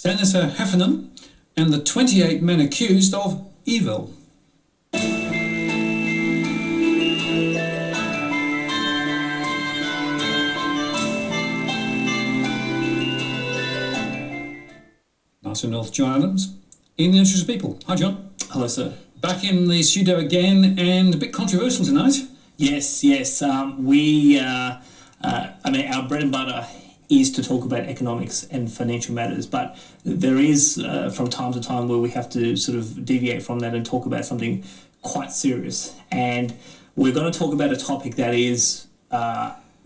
Senator Heffernan and the 28 men accused of evil. Nice enough, John Adams. In the interest of people. Hi, John. Hello, sir. Back in the studio again, and a bit controversial tonight. Yes. I mean, our bread and butter is to talk about economics and financial matters, but there is, from time to time, where we have to sort of deviate from that and talk about something quite serious. And we're going to talk about a topic that is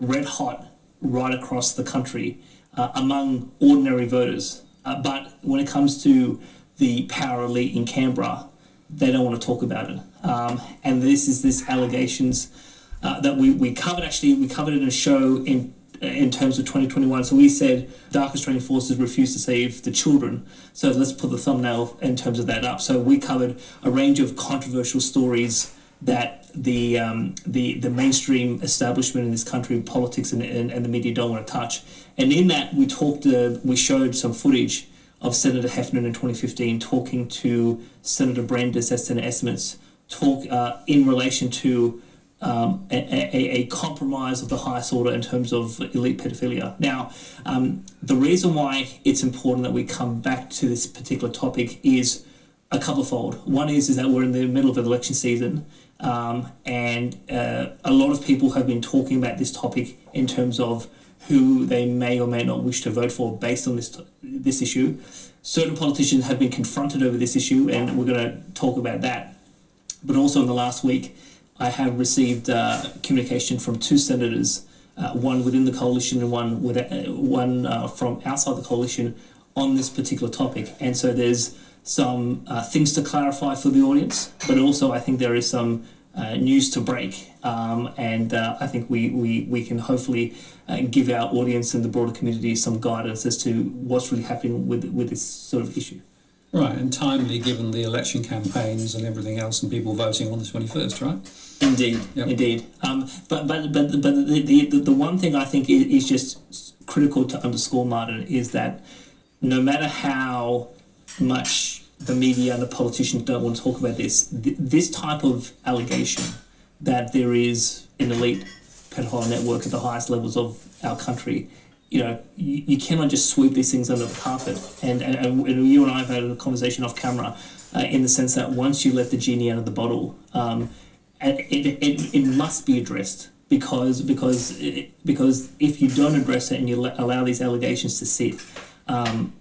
red hot right across the country among ordinary voters. But when it comes to the power elite in Canberra, they don't want to talk about it. And this allegations that we covered. Actually, we covered it in a show in terms of 2021. So we said dark Australian forces refused to save the children. So let's put the thumbnail in terms of that up. So we covered a range of controversial stories that the mainstream establishment in this country, politics and the media don't want to touch. And in that we showed some footage of Senator Heffernan in 2015 talking to Senator Brandis as Senate estimates, in relation to a compromise of the highest order in terms of elite pedophilia. Now, the reason why it's important that we come back to this particular topic is a couple-fold. One is that we're in the middle of an election season, and a lot of people have been talking about this topic in terms of who they may or may not wish to vote for based on this issue. Certain politicians have been confronted over this issue, and we're going to talk about that. But also in the last week, I have received communication from two senators, one within the coalition and one from outside the coalition, on this particular topic. And so there's some things to clarify for the audience, but also I think there is some news to break, and I think we can hopefully give our audience and the broader community some guidance as to what's really happening with this sort of issue. Right, and timely given the election campaigns and everything else and people voting on the 21st, right? Indeed, yep. Indeed. But the one thing I think is just critical to underscore, Martin, is that no matter how much the media and the politicians don't want to talk about this type of allegation that there is an elite pedophile network at the highest levels of our country, you cannot just sweep these things under the carpet. And you and I have had a conversation off camera in the sense that once you let the genie out of the bottle, it must be addressed because if you don't address it and you allow these allegations to sit,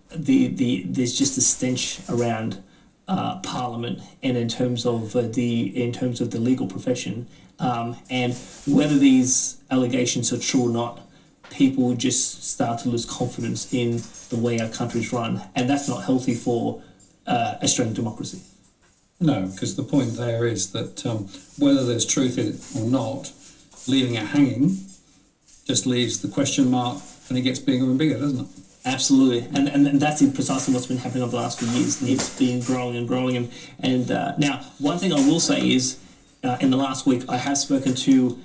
there's just a stench around Parliament and in terms of the legal profession, and whether these allegations are true or not, people just start to lose confidence in the way our country's run, and that's not healthy for Australian democracy. No, because the point there is that whether there's truth in it or not, leaving it hanging just leaves the question mark, and it gets bigger and bigger, doesn't it? Absolutely, and that's precisely what's been happening over the last few years. It's been growing and growing, and now one thing I will say is, in the last week, I have spoken to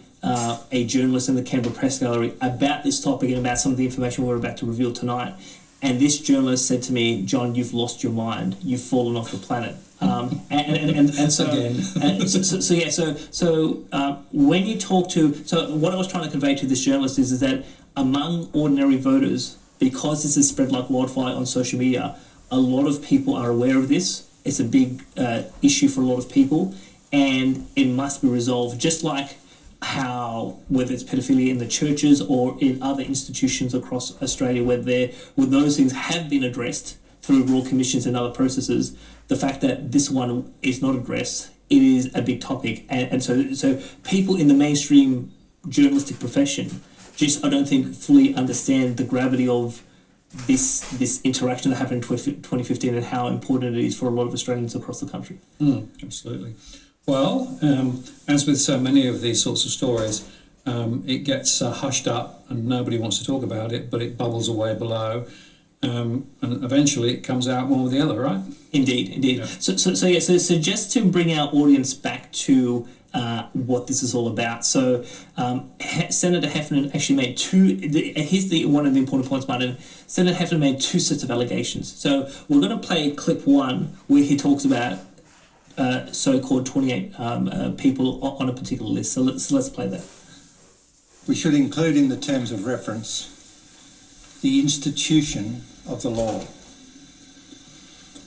a journalist in the Canberra Press Gallery about this topic and about some of the information we're about to reveal tonight. And this journalist said to me, "John, you've lost your mind. You've fallen off the planet." And so, when you talk to, what I was trying to convey to this journalist is that among ordinary voters, because this is spread like wildfire on social media, a lot of people are aware of this. It's a big issue for a lot of people, and it must be resolved. Just like how, whether it's pedophilia in the churches or in other institutions across Australia, where those things have been addressed through royal commissions and other processes, the fact that this one is not addressed, it is a big topic. And so people in the mainstream journalistic profession just, I don't think, fully understand the gravity of this interaction that happened in 2015 and how important it is for a lot of Australians across the country. Absolutely. Well, as with so many of these sorts of stories, it gets hushed up and nobody wants to talk about it, but it bubbles away below, and eventually it comes out one or the other, right? Indeed. Yeah. So just to bring our audience back to what this is all about. So Senator Heffernan actually made one of the important points, Martin. Senator Heffernan made two sets of allegations. So we're going to play clip one where he talks about so-called 28 people on a particular list. So let's play that. We should include in the terms of reference the institution of the law.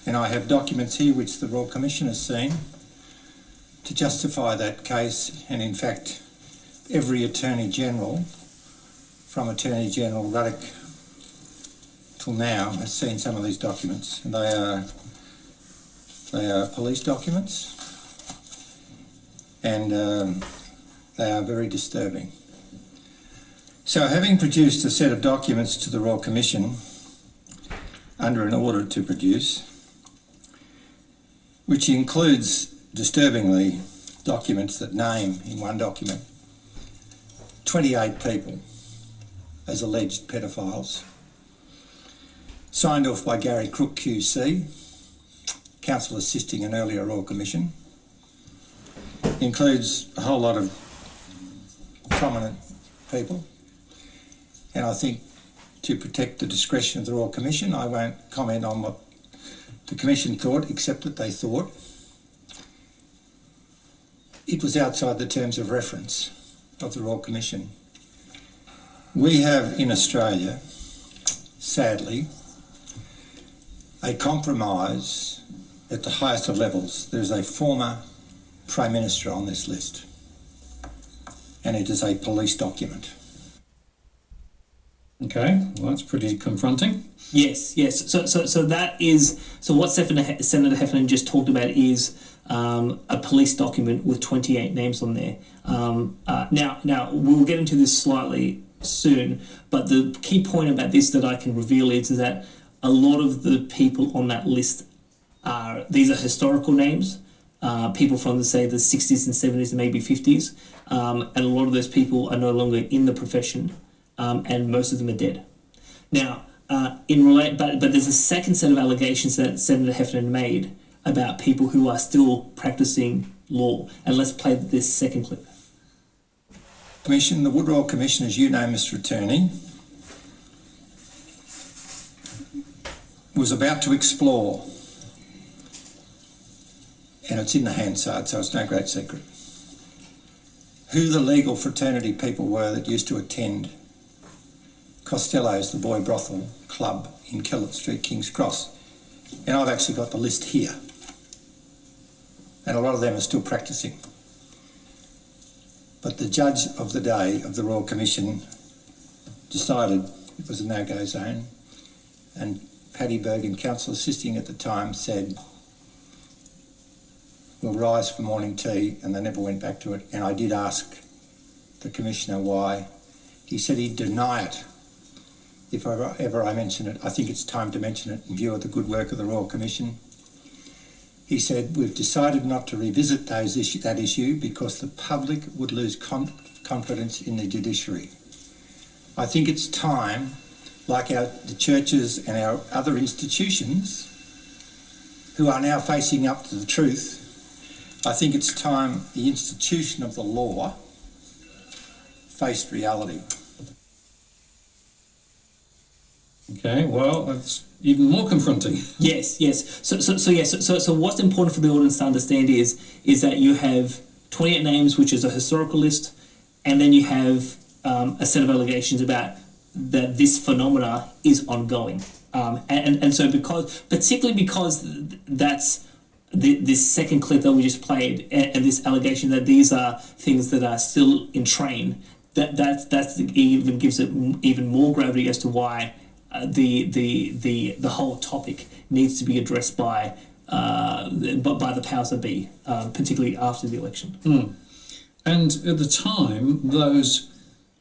And I have documents here which the Royal Commission has seen to justify that case, and in fact every Attorney General, from Attorney General Ruddock till now, has seen some of these documents, and they are police documents, and they are very disturbing. So, having produced a set of documents to the Royal Commission under an order to produce, which includes, disturbingly, documents that name in one document 28 people as alleged pedophiles, signed off by Gary Crook QC, counsel assisting an earlier Royal Commission, includes a whole lot of prominent people. And I think to protect the discretion of the Royal Commission, I won't comment on what the Commission thought, except that they thought it was outside the terms of reference of the Royal Commission. We have in Australia, sadly, a compromise at the highest of levels. There's a former Prime Minister on this list, and it is a police document. Okay, well, that's pretty confronting. Yes. So what Senator Heffernan just talked about is a police document with 28 names on there. Now we'll get into this slightly soon, but the key point about this that I can reveal is that a lot of the people on that list these are historical names, people from the 60s and 70s and maybe 50s, and a lot of those people are no longer in the profession. And most of them are dead. Now, but there's a second set of allegations that Senator Heffernan made about people who are still practicing law. And let's play this second clip. Commission, the Wood Royal Commission, as you know, Mr. Attorney, was about to explore, and it's in the Hansard, so it's no great secret, who the legal fraternity people were that used to attend Costello's, the boy brothel club in Kellett Street, King's Cross. And I've actually got the list here. And a lot of them are still practicing. But the judge of the day of the Royal Commission decided it was a no-go zone, and Paddy Bergen, counsel assisting at the time, said, we'll rise for morning tea, and they never went back to it. And I did ask the Commissioner why. He said he'd deny it if ever I mention it. I think it's time to mention it in view of the good work of the Royal Commission. He said, we've decided not to revisit that issue because the public would lose confidence in the judiciary. I think it's time, like the churches and our other institutions who are now facing up to the truth, I think it's time the institution of the law faced reality. Okay, well, that's even more confronting. Yes. So what's important for the audience to understand is that you have 28 names, which is a historical list, and then you have a set of allegations about that this phenomena is ongoing. And so particularly because that's this second clip that we just played, and this allegation that these are things that are still in train, that's even gives it even more gravity as to why the whole topic needs to be addressed by the powers that be, particularly after the election. And at the time, those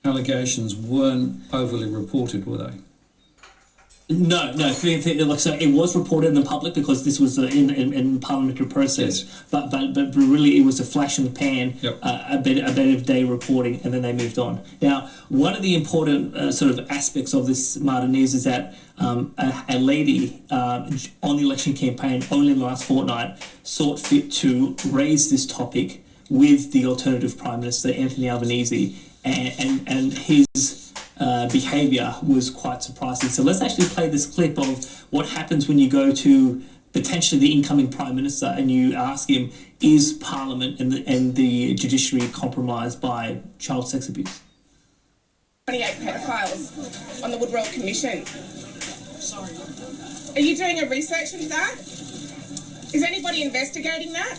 allegations weren't overly reported, were they? No. So it was reported in the public because this was in parliamentary process. Yes. But really, it was a flash in the pan, Yep. a bit of day reporting, and then they moved on. Now, one of the important sort of aspects of this, Martin, is that a lady on the election campaign only in the last fortnight sought fit to raise this topic with the alternative Prime Minister, Anthony Albanese, and his behaviour was quite surprising. So let's actually play this clip of what happens when you go to potentially the incoming Prime Minister and you ask him, is Parliament and the judiciary compromised by child sex abuse? 28 pedophiles on the Woodwell Commission. Are you doing a research into that? Is anybody investigating that?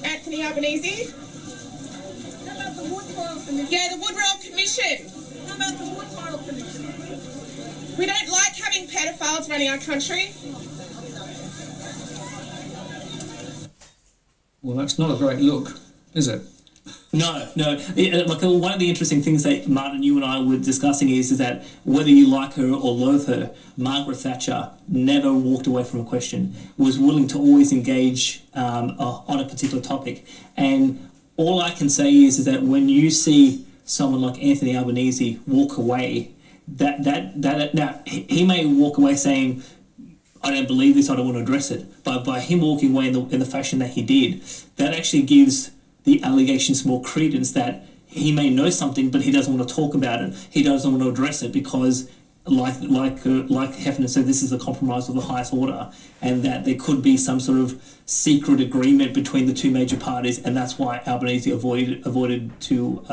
Anthony Albanese? How about the Woodwell Commission? Yeah, the Woodwell Commission. How about the Woodwell Commission? We don't like having pedophiles running our country. Well, that's not a great look, is it? No. One of the interesting things that Martin, you and I were discussing is that whether you like her or loathe her, Margaret Thatcher never walked away from a question, was willing to always engage on a particular topic. And all I can say is that when you see someone like Anthony Albanese walk away, now he may walk away saying, I don't believe this, I don't want to address it. But by him walking away in the fashion that he did, that actually gives the allegations more credence that he may know something, but he doesn't want to talk about it. He doesn't want to address it because, like Hefner said, this is a compromise of the highest order, and that there could be some sort of secret agreement between the two major parties, and that's why Albanese avoided to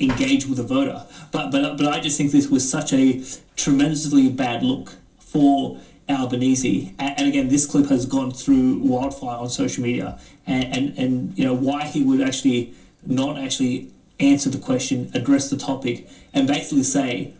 engage with the voter. But I just think this was such a tremendously bad look for Albanese, and again, this clip has gone through wildfire on social media, and you know why he would actually not actually answer the question, address the topic, and basically say,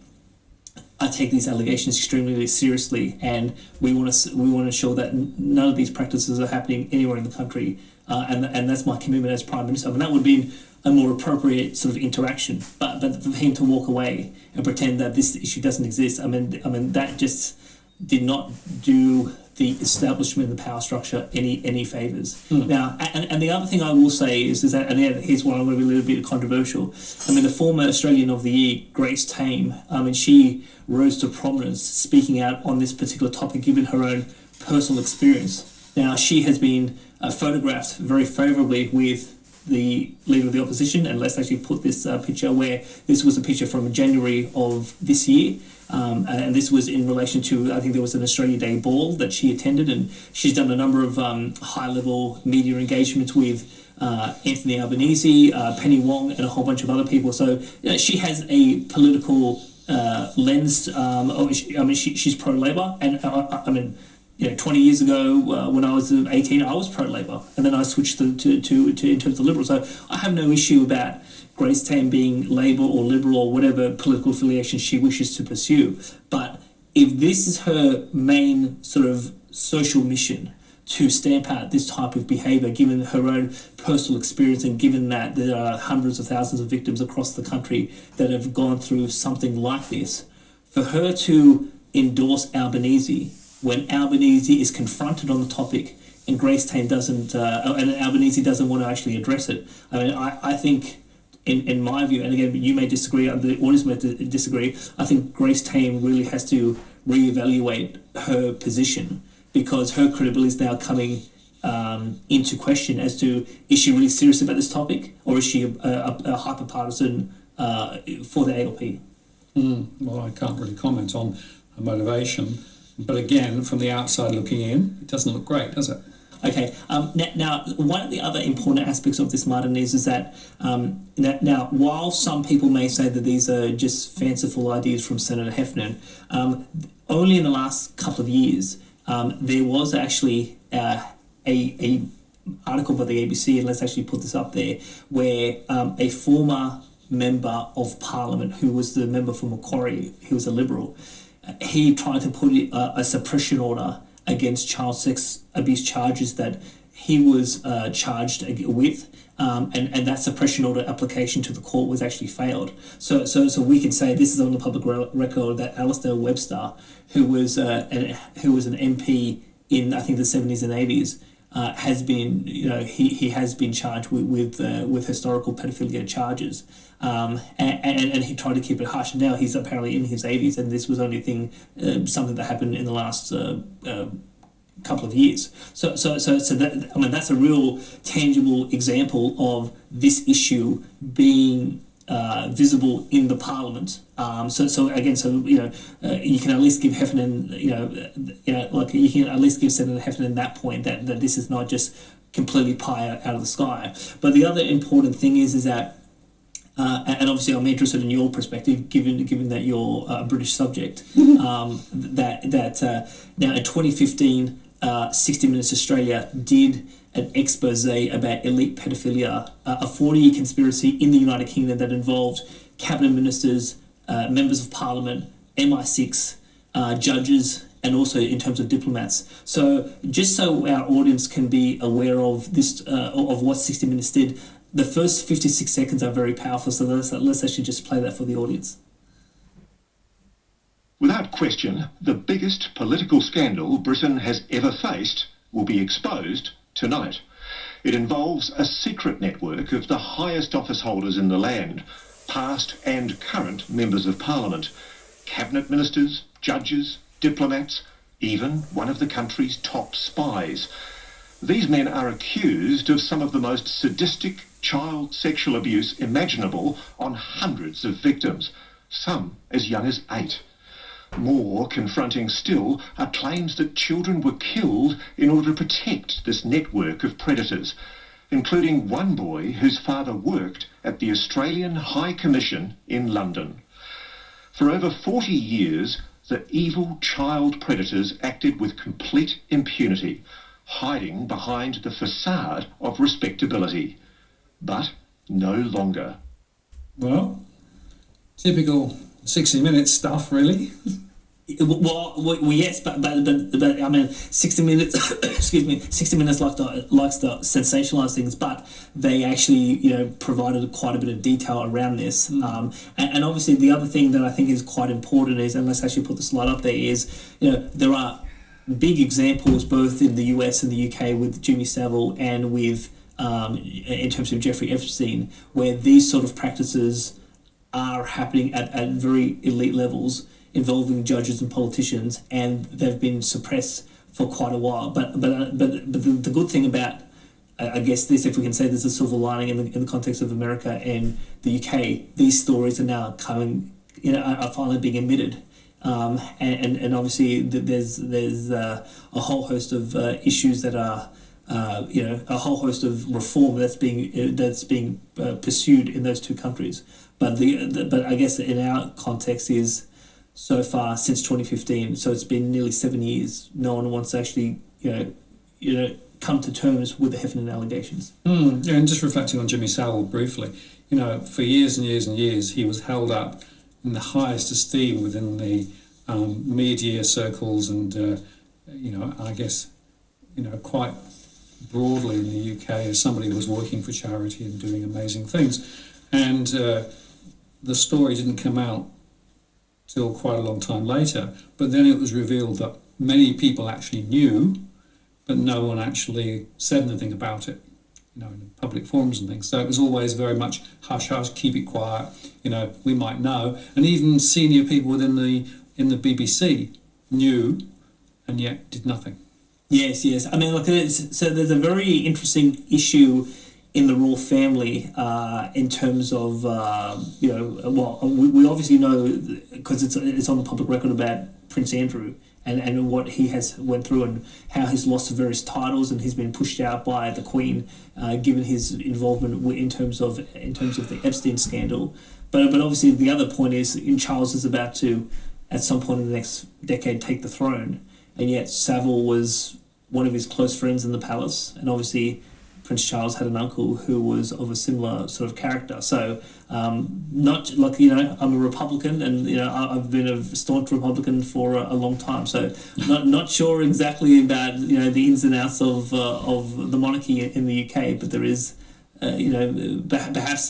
I take these allegations extremely seriously, and we want to ensure that none of these practices are happening anywhere in the country, and that's my commitment as Prime Minister. And that would be a more appropriate sort of interaction. But for him to walk away and pretend that this issue doesn't exist, I mean that just did not do the establishment of the power structure any favours. Now, and the other thing I will say is that, and here's why I'm going to be a little bit controversial. I mean, the former Australian of the Year, Grace Tame, she rose to prominence speaking out on this particular topic, given her own personal experience. Now, she has been photographed very favourably with the Leader of the Opposition, and let's actually put this picture where this was a picture from January of this year. And this was in relation to, I think there was an Australia Day ball that she attended, and she's done a number of high-level media engagements with Anthony Albanese, Penny Wong, and a whole bunch of other people. So she has a political lens. She's pro-Labor, and 20 years ago when I was 18, I was pro-Labor, and then I switched to in terms of Liberal. So I have no issue about Grace Tame being Labor or Liberal or whatever political affiliation she wishes to pursue. But if this is her main sort of social mission, to stamp out this type of behaviour, given her own personal experience and given that there are hundreds of thousands of victims across the country that have gone through something like this, for her to endorse Albanese when Albanese is confronted on the topic and Grace Tame doesn't, and Albanese doesn't want to actually address it. I mean, I think, in my view, and again, you may disagree, the audience may disagree, I think Grace Tame really has to reevaluate her position, because her credibility is now coming into question as to, is she really serious about this topic, or is she a hyper-partisan for the ALP? Well, I can't really comment on her motivation, but again, from the outside looking in, it doesn't look great, does it? Okay. Now, one of the other important aspects of this, Martin, is that now, while some people may say that these are just fanciful ideas from Senator Hefner, only in the last couple of years, there was actually a article by the A.B.C, and let's actually put this up there, where a former member of Parliament, who was the member for Macquarie, he was a Liberal, he tried to put a suppression order against child sex abuse charges that he was charged with, and that suppression order application to the court was actually failed. So we can say, this is on the public record, that Alistair Webster, who was an MP in, I think, the 70s and 80s, has been, he has been charged with historical pedophilia charges, and he tried to keep it hush. Now he's apparently in his 80s, and this was only something that happened in the last couple of years. So that, I mean, that's a real tangible example of this issue being visible in the Parliament. So again, you can at least give Heffernan, like you can at least give Senator Heffernan that point that this is not just completely pie out of the sky. But the other important thing is that. And obviously, I'm interested in your perspective, given that you're a British subject. That now in 2015, 60 Minutes Australia did an expose about elite pedophilia, a 40-year conspiracy in the United Kingdom that involved cabinet ministers, members of parliament, MI6, judges, and also in terms of diplomats. So just so our audience can be aware of this, of what 60 Minutes did, the first 56 seconds are very powerful, so let's actually just play that for the audience. Without question, the biggest political scandal Britain has ever faced will be exposed tonight. It involves a secret network of the highest office holders in the land, past and current members of Parliament, cabinet ministers, judges, diplomats, even one of the country's top spies. These men are accused of some of the most sadistic child sexual abuse imaginable on hundreds of victims, some as young as 8. More confronting still are claims that children were killed in order to protect this network of predators, including one boy whose father worked at the Australian High Commission in London. For over 40 years, the evil child predators acted with complete impunity, hiding behind the facade of respectability. But no longer. Well, typical 60 Minutes stuff, really. Well, yes, but I mean, 60 Minutes. Excuse me, 60 Minutes likes to sensationalise things, but they actually, provided quite a bit of detail around this. And obviously, the other thing that I think is quite important is, and let's actually put the slide up there, is there are big examples both in the US and the UK with Jimmy Savile and with in terms of Jeffrey Epstein, where these sort of practices are happening at very elite levels, involving judges and politicians, and they've been suppressed for quite a while. But the good thing about, I guess this, if we can say there's a silver lining in the context of America and the UK, these stories are now coming, are finally being admitted. And obviously there's a whole host of issues that are, a whole host of reform that's being pursued in those two countries. But but I guess in our context is, so far since 2015, so it's been nearly 7 years. No one wants to actually come to terms with the Heffernan allegations. Yeah, and just reflecting on Jimmy Savile briefly, for years and years and years he was held up in the highest esteem within the media circles, and I guess quite broadly in the UK as somebody who was working for charity and doing amazing things. And the story didn't come out till quite a long time later, but then it was revealed that many people actually knew, but no one actually said anything about it, in public forums and things. So it was always very much hush hush, keep it quiet, we might know. And even senior people within in the BBC knew and yet did nothing. Yes. I mean, look, so there's a very interesting issue in the royal family in terms of, we obviously know, because it's on the public record, about Prince Andrew and what he has went through and how he's lost various titles and he's been pushed out by the Queen, given his involvement in terms of the Epstein scandal. But obviously the other point is, Charles is about to, at some point in the next decade, take the throne, and yet Savile was one of his close friends in the palace, and obviously Prince Charles had an uncle who was of a similar sort of character. So, not like, I'm a Republican, and I've been a staunch Republican for a long time. So, not sure exactly about the ins and outs of the monarchy in the UK, but there is, perhaps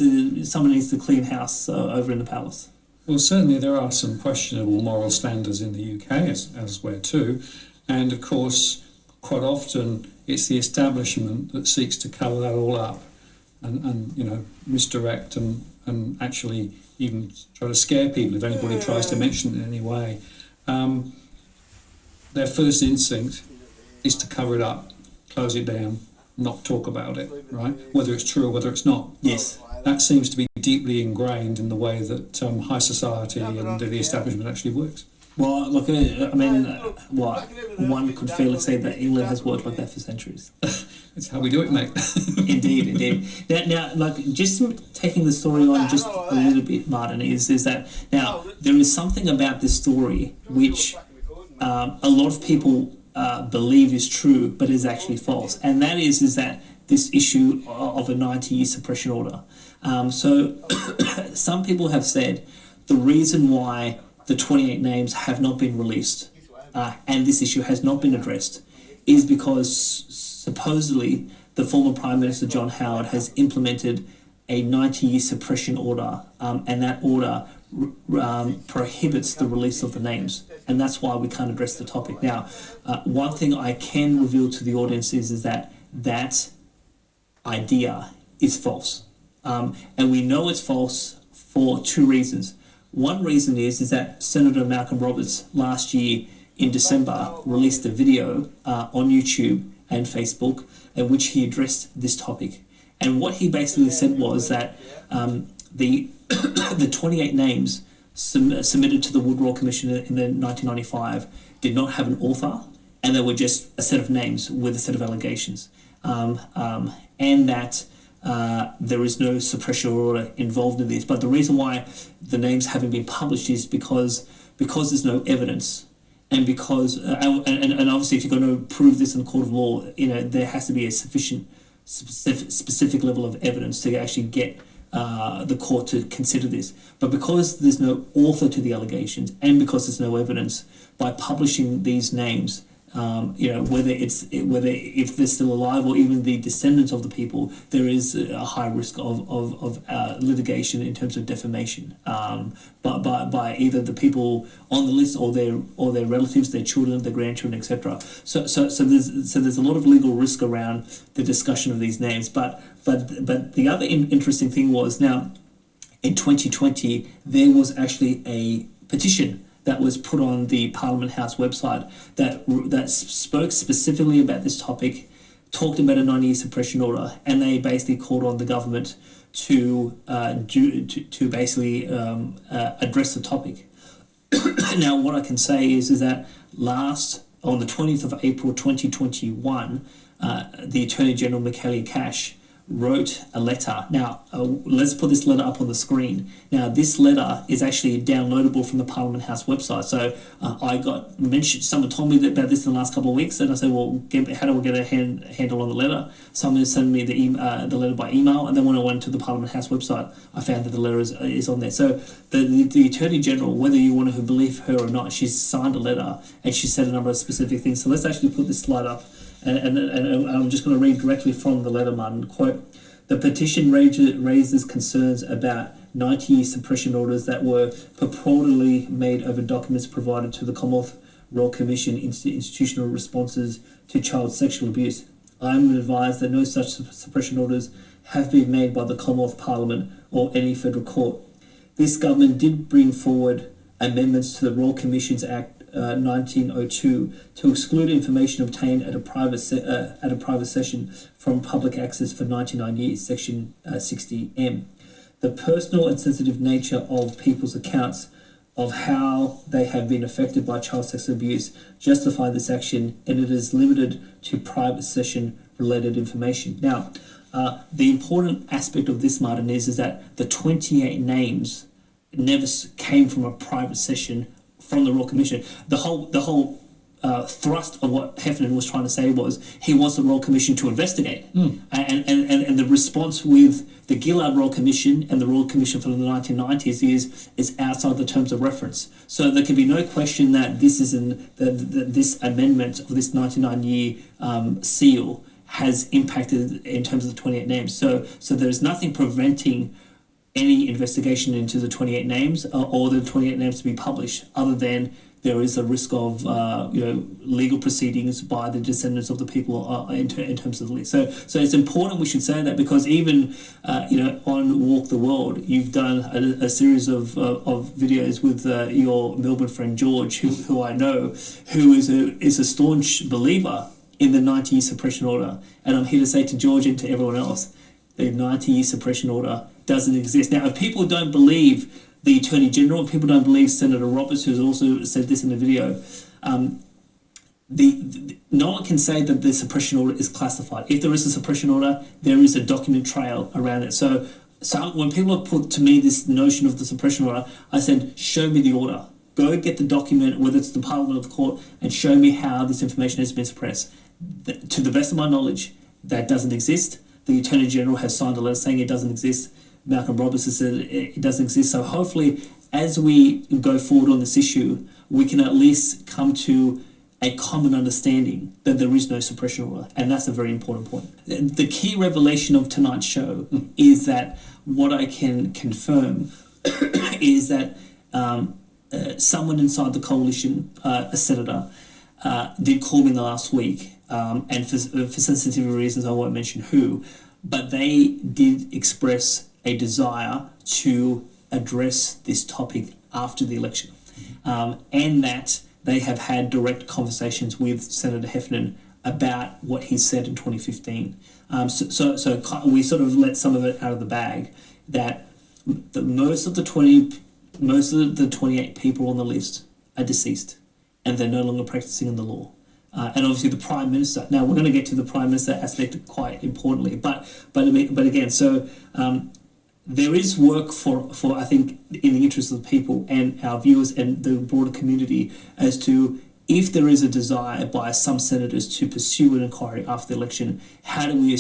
someone needs to clean house over in the palace. Well, certainly there are some questionable moral standards in the UK elsewhere too, and of course, quite often it's the establishment that seeks to cover that all up and misdirect and actually even try to scare people if anybody tries to mention it in any way. Their first instinct is to cover it up, close it down, not talk about it, right? Whether it's true or whether it's not. Yes. That seems to be deeply ingrained in the way that high society and the establishment actually works. Well, look, one could fairly say that England has worked like that for centuries. It's how we do it, mate. Indeed. Now, like, just taking the story on just a little bit, Martin, is that now there is something about this story which a lot of people believe is true, but is actually false, and that is that this issue of a 90-year suppression order. So, some people have said the reason why the 28 names have not been released and this issue has not been addressed is because supposedly the former Prime Minister John Howard has implemented a 90-year suppression order, and that order prohibits the release of the names, and that's why we can't address the topic. Now, one thing I can reveal to the audience is that idea is false, and we know it's false for two reasons. One reason is that Senator Malcolm Roberts last year in December released a video on YouTube and Facebook in which he addressed this topic. And what he basically said was that the 28 names submitted to the Wood Royal Commission in the 1995 did not have an author, and they were just a set of names with a set of allegations, and that there is no suppression order involved in this. But the reason why the names haven't been published is because there's no evidence, and because and obviously if you're going to prove this in the court of law, there has to be a sufficient specific level of evidence to actually get the court to consider this. But because there's no author to the allegations, and because there's no evidence, by publishing these names, whether if they're still alive or even the descendants of the people, there is a high risk of litigation in terms of defamation, by either the people on the list or their relatives, their children, their grandchildren, etc. So there's a lot of legal risk around the discussion of these names. But the other interesting thing was, now in 2020 there was actually a petition that was put on the Parliament House website that spoke specifically about this topic, talked about a 90-year suppression order, and they basically called on the government to basically address the topic. Now, what I can say is that on the 20th of April 2021, the Attorney General Michaelia Cash wrote a letter. Now, let's put this letter up on the screen. Now, this letter is actually downloadable from the Parliament House website. So I got mentioned, someone told me about this in the last couple of weeks, and I said, well, how do we get a handle on the letter? Someone sent me the letter by email, and then when I went to the Parliament House website, I found that the letter is on there. So the Attorney General, whether you want to believe her or not, she's signed a letter, and she said a number of specific things. So let's actually put this slide up. And I'm just going to read directly from the letter, Martin. Quote, "The petition raises concerns about 90-year suppression orders that were purportedly made over documents provided to the Commonwealth Royal Commission institutional responses to child sexual abuse. I am advised that no such suppression orders have been made by the Commonwealth Parliament or any federal court. This government did bring forward amendments to the Royal Commissions Act 1902 to exclude information obtained at a private session from public access for 99 years, Section 60M. The personal and sensitive nature of people's accounts of how they have been affected by child sex abuse justify this action, and it is limited to private session related information." Now, the important aspect of this, Martin, is that the 28 names never came from a private session from the Royal Commission. The whole thrust of what Heffernan was trying to say was he wants the Royal Commission to investigate. And the response with the Gillard Royal Commission and the Royal Commission from the 1990s is outside the terms of reference. So there can be no question that this amendment of this 99-year seal has impacted in terms of the 28 names. So there's nothing preventing any investigation into the 28 names or the 28 names to be published, other than there is a risk of legal proceedings by the descendants of the people in terms of the list. So it's important we should say that, because even on Walk the World, you've done a series of videos with your Melbourne friend George, who I know, who is a staunch believer in the 90-year suppression order. And I'm here to say to George and to everyone else, the 90-year suppression order doesn't exist. Now, if people don't believe the Attorney General, if people don't believe Senator Roberts, who's also said this in the video, no one can say that the suppression order is classified. If there is a suppression order, there is a document trail around it. So when people have put to me this notion of the suppression order, I said, show me the order. Go get the document, whether it's the Parliament or the court, and show me how this information has been suppressed. To the best of my knowledge, that doesn't exist. The Attorney General has signed a letter saying it doesn't exist. Malcolm Roberts has said it doesn't exist. So hopefully, as we go forward on this issue, we can at least come to a common understanding that there is no suppression order, and that's a very important point. The key revelation of tonight's show is that what I can confirm is that someone inside the coalition, a senator, did call me in the last week, and for sensitive reasons I won't mention who, but they did express a desire to address this topic after the election, and that they have had direct conversations with Senator Heffernan about what he said in 2015. So we sort of let some of it out of the bag, that most of the 28 people on the list are deceased, and they're no longer practicing in the law. And obviously the Prime Minister. Now we're going to get to the Prime Minister aspect quite importantly, but again, so there is work for I think in the interest of the people and our viewers and the broader community as to if there is a desire by some senators to pursue an inquiry after the election, how do we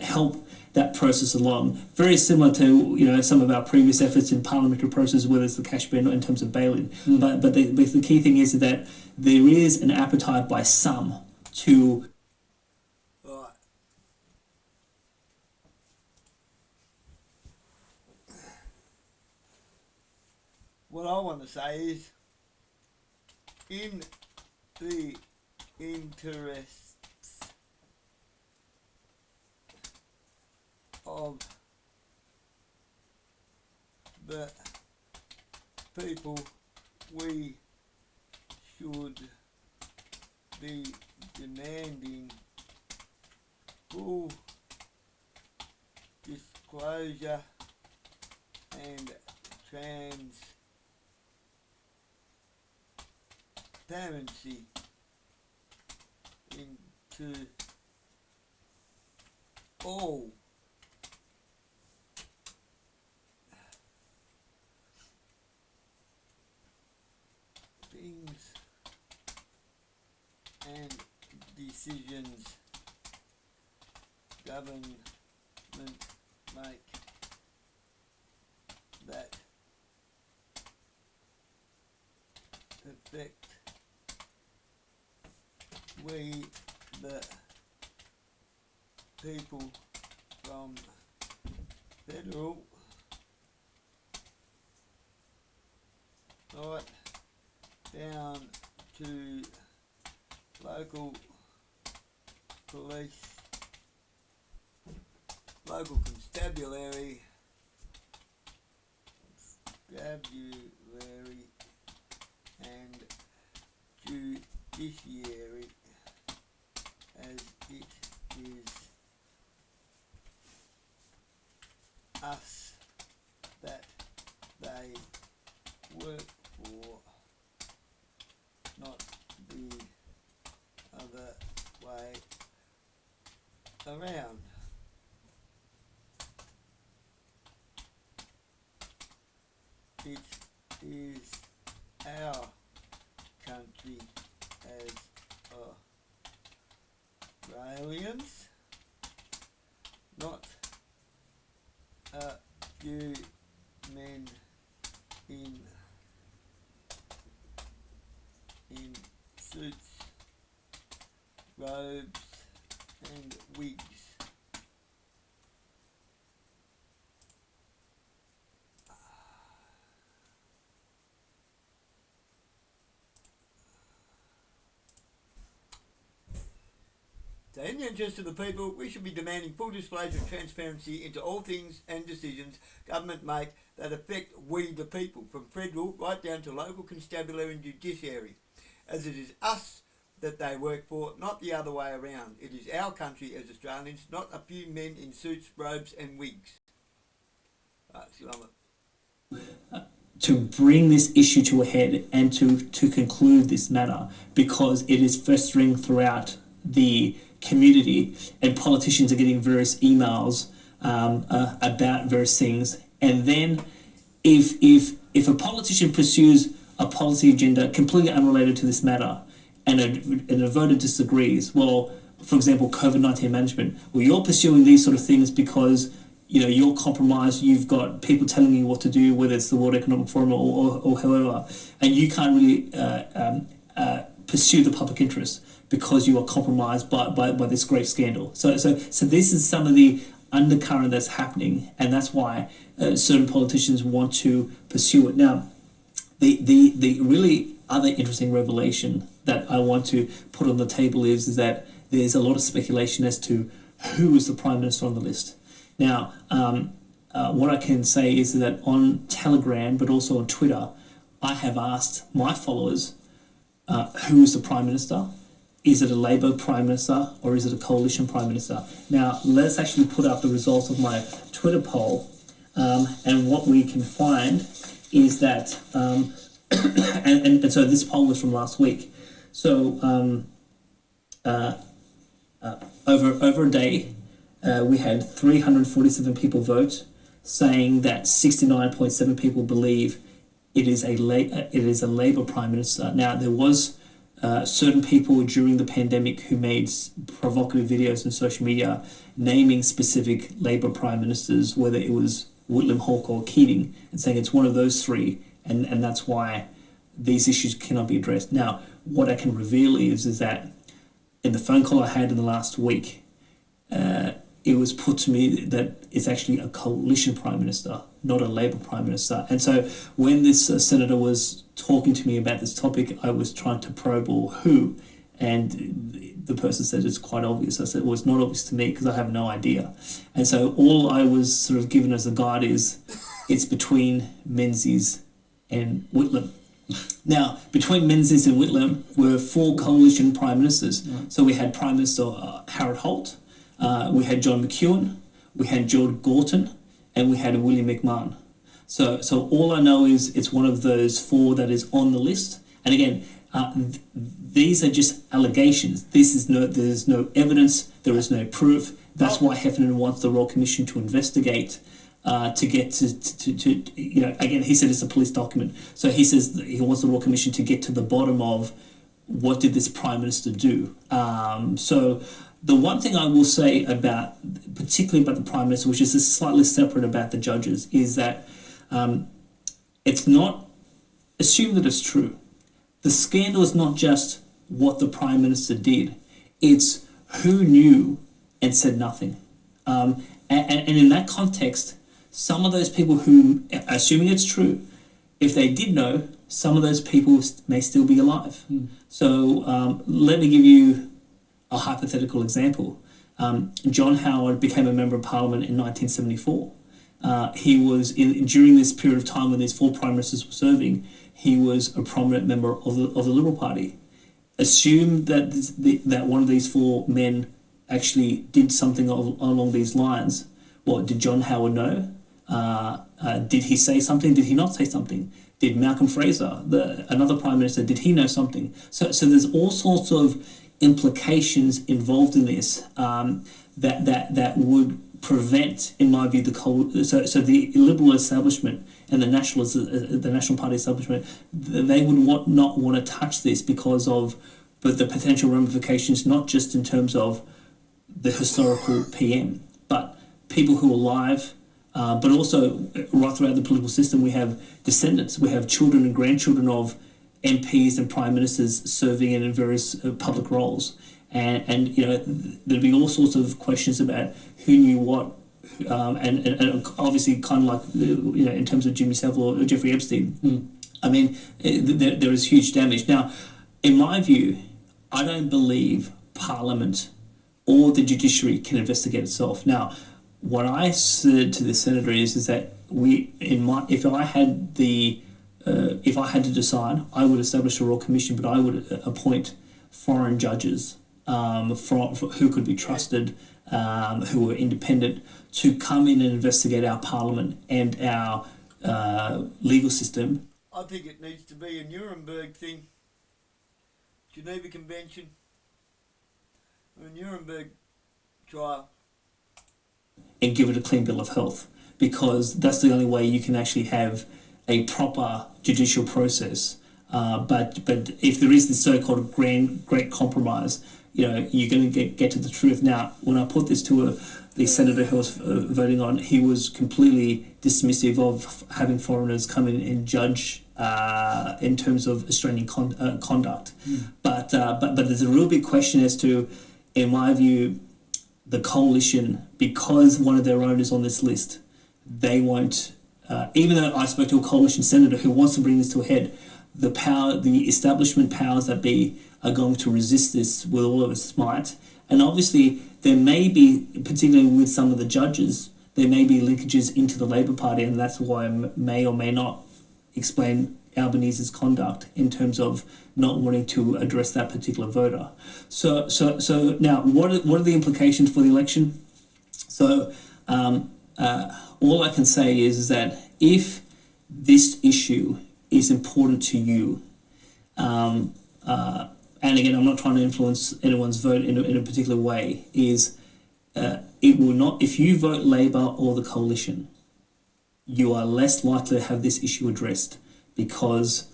help that process along? Very similar to some of our previous efforts in parliamentary process, whether it's the cash ban in terms of bail-in. But the key thing is that there is an appetite by some to. Right. What I want to say is, in the interests of the people, we should be demanding full disclosure and transparency into all things and decisions government make that affect we the people, from federal right down to local police, local constabulary, and judiciary, as it is us that they work for, not the other way around. It is our country as Australians, not a few men in suits, robes and wigs. So in the interest of the people, we should be demanding full disclosure and transparency into all things and decisions government make that affect we the people, from federal right down to local constabulary and judiciary, as it is us that they work for, not the other way around. It is our country as Australians, not a few men in suits, robes and wigs. To bring this issue to a head and to conclude this matter, because it is festering throughout the community and politicians are getting various emails about various things. And then if a politician pursues a policy agenda completely unrelated to this matter and a voter disagrees, well, for example, COVID-19 management, well, you're pursuing these sort of things because you're compromised, you've got people telling you what to do, whether it's the World Economic Forum or however, and you can't really pursue the public interest because you are compromised by this great scandal. So this is some of the undercurrent that's happening, and that's why certain politicians want to pursue it. Now, the really other interesting revelation that I want to put on the table is that there's a lot of speculation as to who is the Prime Minister on the list. Now, what I can say is that on Telegram, but also on Twitter, I have asked my followers, who is the Prime Minister? Is it a Labor Prime Minister or is it a Coalition Prime Minister? Now, let's actually put up the results of my Twitter poll, and what we can find is that, and so this poll was from last week. So over a day, we had 347 people vote, saying that 69.7 people believe it is a Labor Prime Minister. Now, there was certain people during the pandemic who made provocative videos on social media naming specific Labor Prime Ministers, whether it was Whitlam, Hawke or Keating, and saying it's one of those three, and that's why these issues cannot be addressed. Now, what I can reveal is that in the phone call I had in the last week, it was put to me that it's actually a coalition prime minister, not a Labor prime minister. And so when this senator was talking to me about this topic, I was trying to probe, or who, and the person said it's quite obvious. I said, well, it's not obvious to me because I have no idea. And so all I was sort of given as a guide is it's between Menzies and Whitlam. Now, between Menzies and Whitlam were four coalition prime ministers. So we had Prime Minister Harold Holt, we had John McEwen, we had George Gorton, and we had William McMahon. So all I know is it's one of those four that is on the list. And again, these are just allegations. There's no evidence, there is no proof. That's why Heffernan wants the Royal Commission to investigate, to get to again, he said it's a police document. So he says that he wants the Royal Commission to get to the bottom of what did this Prime Minister do. So the one thing I will say about, particularly about the Prime Minister, which is slightly separate about the judges, is that it's not, assume that it's true. The scandal is not just what the Prime Minister did, it's who knew and said nothing. And in that context, some of those people who, assuming it's true, if they did know, some of those people may still be alive. So let me give you a hypothetical example. John Howard became a member of Parliament in 1974. He was, during this period of time when these four Prime Ministers were serving, he was a prominent member of the Liberal Party. Assume that that one of these four men actually did something along these lines. What, did John Howard know? Did he say something? Did he not say something? Did Malcolm Fraser, another Prime Minister, did he know something? So there's all sorts of implications involved in this that would prevent, in my view, so the Liberal establishment and the National Party establishment, they would not want to touch this because of the potential ramifications, not just in terms of the historical PM, but people who are alive, but also right throughout the political system. We have descendants, we have children and grandchildren of MPs and Prime Ministers serving in various public roles. And there'd be all sorts of questions about who knew what, and obviously kind of like, in terms of Jimmy Savile or Jeffrey Epstein. I mean, there is huge damage. Now, in my view, I don't believe Parliament or the judiciary can investigate itself. Now, what I said to the senator is that if I had to decide, I would establish a Royal Commission, but I would appoint foreign judges who could be trusted, who were independent, to come in and investigate our parliament and our legal system. I think it needs to be a Nuremberg thing. Geneva Convention. A Nuremberg trial. And give it a clean bill of health, because that's the only way you can actually have a proper judicial process. But if there is this so-called great compromise, you're going to get to the truth. Now, when I put this to the senator who was voting on, he was completely dismissive of having foreigners come in and judge in terms of Australian conduct. But there's a real big question as to, in my view, the coalition, because one of their own is on this list, they won't. Even though I spoke to a coalition senator who wants to bring this to a head, the establishment powers that be are going to resist this with all of its might. And obviously, there may be, particularly with some of the judges, there may be linkages into the Labor Party, and that's why I may or may not explain Albanese's conduct in terms of not wanting to address that particular voter. So now, what are the implications for the election? So all I can say is that if this issue is important to you, and again, I'm not trying to influence anyone's vote in a particular way, is it will not, if you vote Labor or the coalition, you are less likely to have this issue addressed, because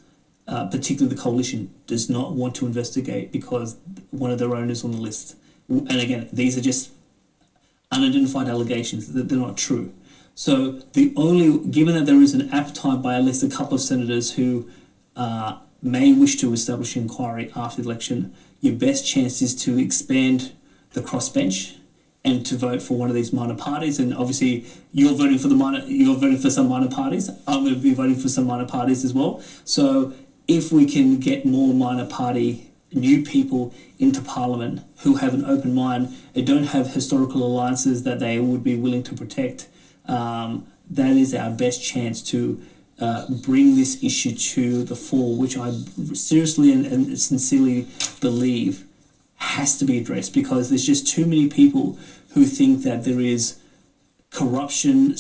particularly the coalition does not want to investigate because one of their own is on the list. And again, these are just unidentified allegations, that they're not true. So given that there is an appetite by at least a couple of senators who may wish to establish an inquiry after the election, your best chance is to expand the crossbench and to vote for one of these minor parties. And obviously, you're voting for some minor parties. I'm going to be voting for some minor parties as well. So if we can get more minor party new people into Parliament who have an open mind and don't have historical alliances that they would be willing to protect, that is our best chance to bring this issue to the fore, which I seriously and sincerely believe has to be addressed, because there's just too many people who think that there is corruption.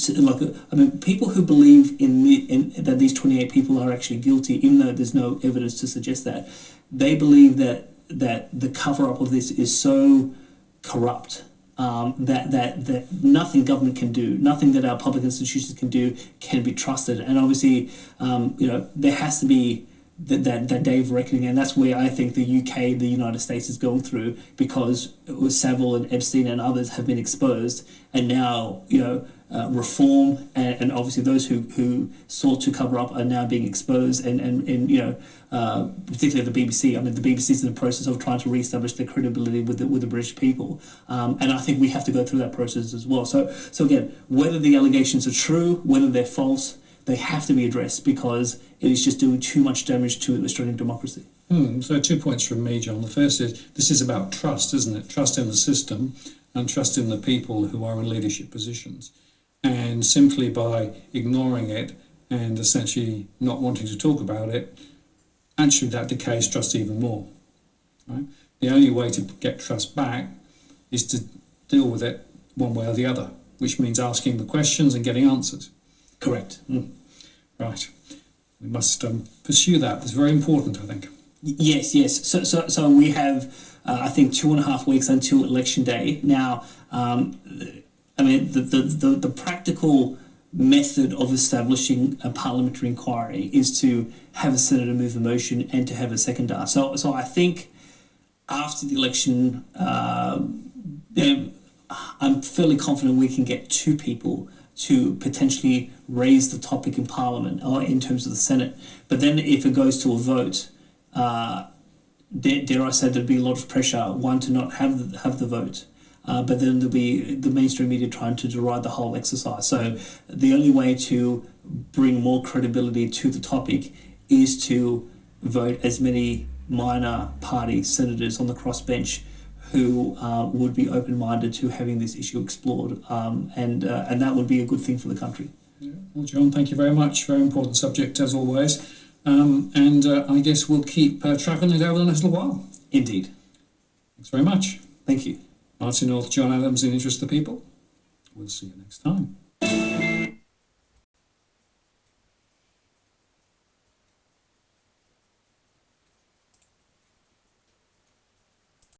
People who believe that these 28 people are actually guilty, even though there's no evidence to suggest that. They believe that the cover-up of this is so corrupt that nothing government can do, nothing that our public institutions can do, can be trusted. And obviously, there has to be that day of reckoning, and that's where I think the UK, the United States, is going through, because Savile and Epstein and others have been exposed, and now reform and obviously those who sought to cover up are now being exposed, and particularly the BBC. I mean, the BBC is in the process of trying to re-establish their credibility with the British people, and I think we have to go through that process as well. So again, whether the allegations are true, whether they're false, they have to be addressed, because it is just doing too much damage to Australian democracy. So 2 points from me, John. The first is, this is about trust, isn't it? Trust in the system and trust in the people who are in leadership positions. And simply by ignoring it and essentially not wanting to talk about it, actually that decays trust even more. Right? The only way to get trust back is to deal with it one way or the other, which means asking the questions and getting answers. Correct. Right. We must pursue that. It's very important, I think. Yes. So we have, I think, 2.5 weeks until election day. Now, the practical method of establishing a parliamentary inquiry is to have a senator move the motion and to have a seconder. So I think after the election, I'm fairly confident we can get 2 people to potentially raise the topic in Parliament or in terms of the Senate. But then if it goes to a vote, dare I say, there'd be a lot of pressure, one, to not have the vote. But then there'll be the mainstream media trying to deride the whole exercise. So the only way to bring more credibility to the topic is to vote as many minor party senators on the crossbench who would be open-minded to having this issue explored, and that would be a good thing for the country. Yeah. Well, John, thank you very much. Very important subject as always, and I guess we'll keep tracking it over the next little while. Indeed. Thanks very much. Thank you. Martin North, John Adams in Interest of the People. We'll see you next time.